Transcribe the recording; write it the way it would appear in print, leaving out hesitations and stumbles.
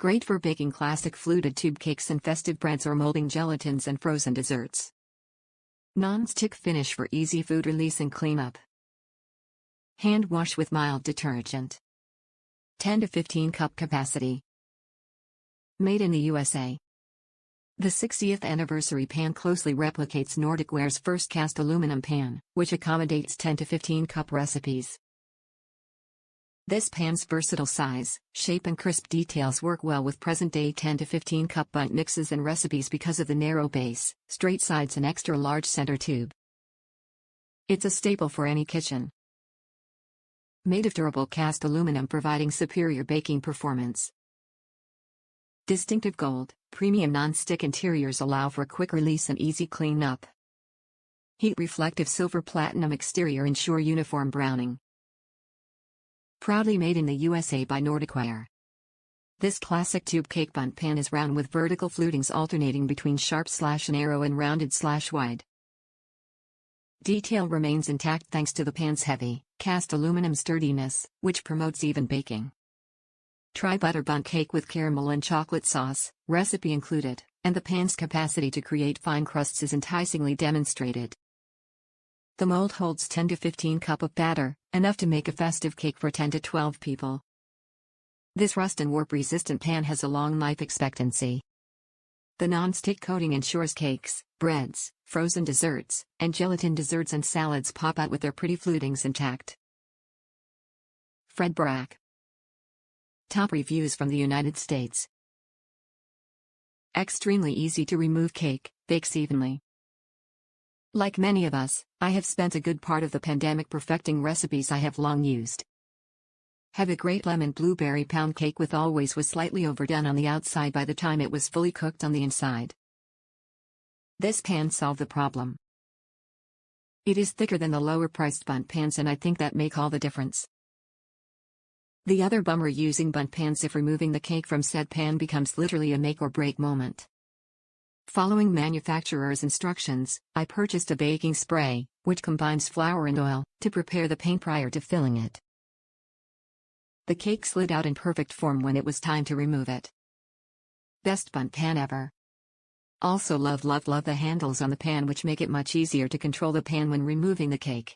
Great for baking classic fluted tube cakes and festive breads or molding gelatins and frozen desserts. Non-stick finish for easy food release and cleanup. Hand wash with mild detergent. 10 to 15 cup capacity. Made in the USA. The 60th anniversary pan closely replicates Nordic Ware's first cast aluminum pan, which accommodates 10 to 15 cup recipes. This pan's versatile size, shape and crisp details work well with present-day 10 to 15 cup Bundt mixes and recipes because of the narrow base, straight sides and extra-large center tube. It's a staple for any kitchen. Made of durable cast aluminum providing superior baking performance. Distinctive gold, premium non-stick interiors allow for quick release and easy cleanup. Heat-reflective silver platinum exterior ensure uniform browning. Proudly made in the USA by Nordic Ware. This classic tube cake Bundt pan is round with vertical flutings alternating between sharp / narrow and rounded / wide. Detail remains intact thanks to the pan's heavy, cast aluminum sturdiness, which promotes even baking. Try butter Bundt cake with caramel and chocolate sauce, recipe included, and the pan's capacity to create fine crusts is enticingly demonstrated. The mold holds 10 to 15 cup of batter, enough to make a festive cake for 10 to 12 people. This rust and warp-resistant pan has a long life expectancy. The non-stick coating ensures cakes, breads, frozen desserts, and gelatin desserts and salads pop out with their pretty flutings intact. Fred Brack. Top reviews from the United States. Extremely easy to remove cake, bakes evenly. Like many of us, I have spent a good part of the pandemic perfecting recipes I have long used. Have a great lemon blueberry pound cake with always was slightly overdone on the outside by the time it was fully cooked on the inside. This pan solved the problem. It is thicker than the lower priced Bundt pans and I think that make all the difference. The other bummer using Bundt pans if removing the cake from said pan becomes literally a make or break moment. Following manufacturer's instructions, I purchased a baking spray, which combines flour and oil, to prepare the pan prior to filling it. The cake slid out in perfect form when it was time to remove it. Best Bundt pan ever. Also love the handles on the pan which make it much easier to control the pan when removing the cake.